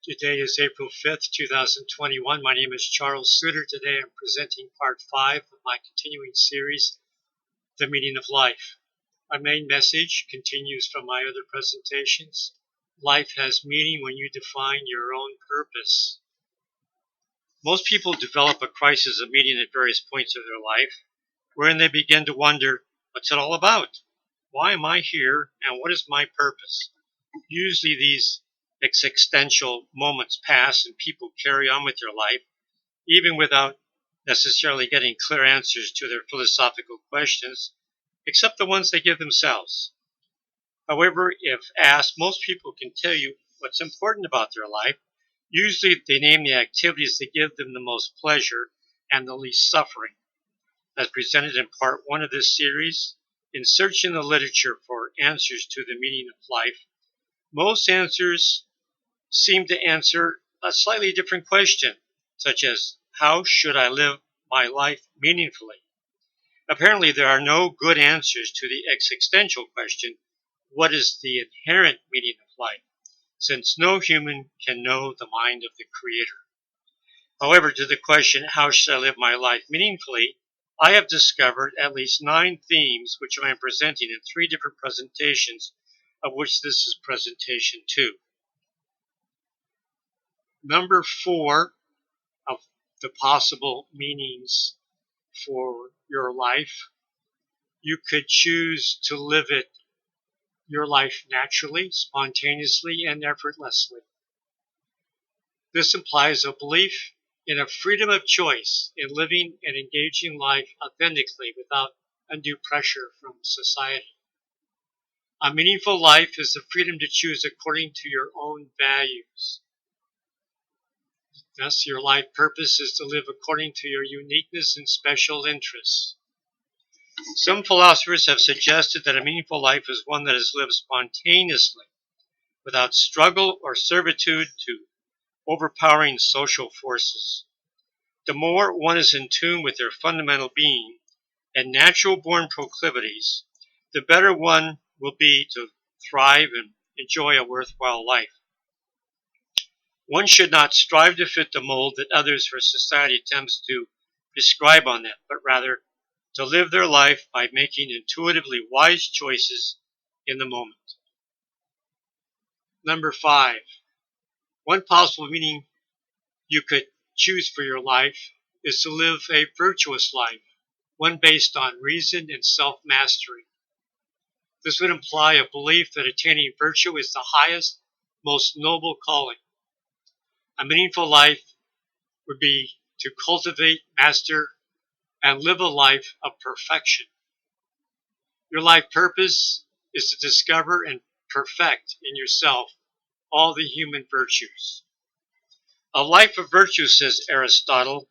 Today is April 5th, 2021. My name is Charles Suter. Today I'm presenting part 5 of my continuing series, The Meaning of Life. Our main message continues from my other presentations. Life has meaning when you define your own purpose. Most people develop a crisis of meaning at various points of their life, wherein they begin to wonder, what's it all about? Why am I here, and what is my purpose? Usually these existential moments pass and people carry on with their life, even without necessarily getting clear answers to their philosophical questions, except the ones they give themselves. However, if asked, most people can tell you what's important about their life. Usually they name the activities that give them the most pleasure and the least suffering. As presented in part 1 of this series, in searching the literature for answers to the meaning of life, most answers seem to answer a slightly different question, such as, how should I live my life meaningfully? Apparently, there are no good answers to the existential question, what is the inherent meaning of life? Since no human can know the mind of the Creator. However, to the question, how should I live my life meaningfully? I have discovered at least 9 themes which I am presenting in 3 different presentations, of which this is presentation 2. Number 4 of the possible meanings for your life, you could choose to live your life naturally, spontaneously, and effortlessly. This implies a belief in a freedom of choice in living and engaging life authentically without undue pressure from society. A meaningful life is the freedom to choose according to your own values. Thus, your life purpose is to live according to your uniqueness and special interests. Some philosophers have suggested that a meaningful life is one that is lived spontaneously, without struggle or servitude to overpowering social forces. The more one is in tune with their fundamental being and natural-born proclivities, the better one will be to thrive and enjoy a worthwhile life. One should not strive to fit the mold that others or society attempts to prescribe on them, but rather to live their life by making intuitively wise choices in the moment. Number 5. One possible meaning you could choose for your life is to live a virtuous life, one based on reason and self-mastery. This would imply a belief that attaining virtue is the highest, most noble calling. A meaningful life would be to cultivate, master, and live a life of perfection. Your life purpose is to discover and perfect in yourself all the human virtues. A life of virtue, says Aristotle,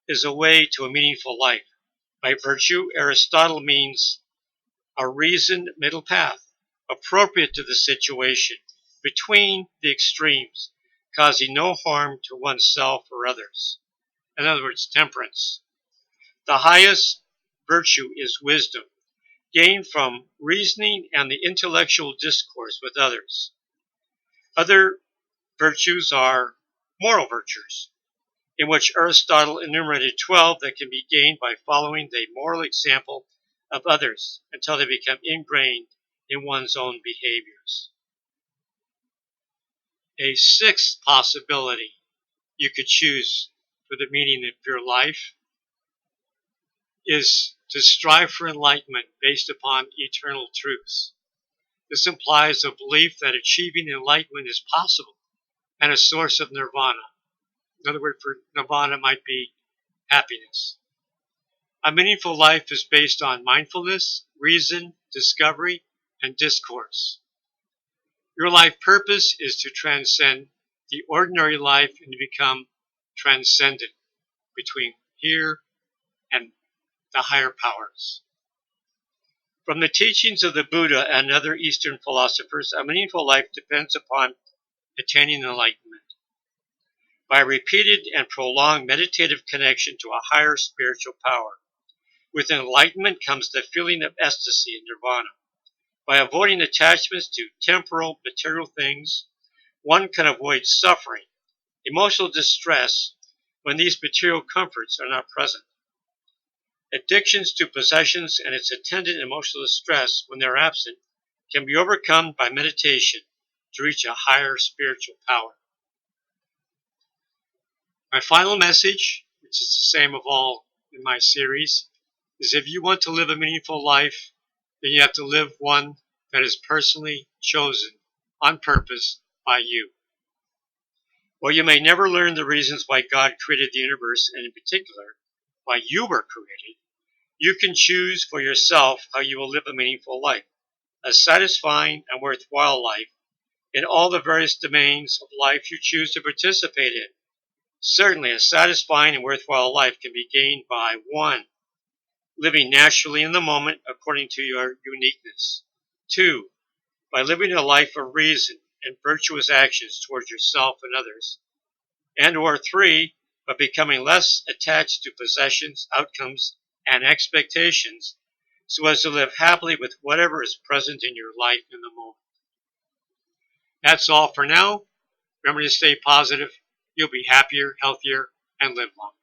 is a way to a meaningful life. By virtue, Aristotle means a reasoned middle path, appropriate to the situation, between the extremes, causing no harm to oneself or others. In other words, temperance. The highest virtue is wisdom, gained from reasoning and the intellectual discourse with others. Other virtues are moral virtues, in which Aristotle enumerated 12 that can be gained by following the moral example of others until they become ingrained in one's own behaviors. A 6th possibility you could choose for the meaning of your life is to strive for enlightenment based upon eternal truths. This implies a belief that achieving enlightenment is possible and a source of nirvana. In other words, for nirvana might be happiness. A meaningful life is based on mindfulness, reason, discovery, and discourse. Your life purpose is to transcend the ordinary life and to become transcendent between here and the higher powers. From the teachings of the Buddha and other Eastern philosophers, a meaningful life depends upon attaining enlightenment. By repeated and prolonged meditative connection to a higher spiritual power. With enlightenment comes the feeling of ecstasy and nirvana. By avoiding attachments to temporal, material things, one can avoid suffering Emotional distress when these material comforts are not present. Addictions to possessions and its attendant emotional distress when they are absent can be overcome by meditation to reach a higher spiritual power. My final message, which is the same of all in my series, is if you want to live a meaningful life, then you have to live one that is personally chosen on purpose by you. While you may never learn the reasons why God created the universe, and in particular, why you were created, you can choose for yourself how you will live a meaningful life, a satisfying and worthwhile life in all the various domains of life you choose to participate in. Certainly, a satisfying and worthwhile life can be gained by 1. Living naturally in the moment according to your uniqueness. 2. By living a life of reason and virtuous actions towards yourself and others. And or 3. By becoming less attached to possessions, outcomes, and expectations, so as to live happily with whatever is present in your life in the moment. That's all for now. Remember to stay positive. You'll be happier, healthier, and live longer.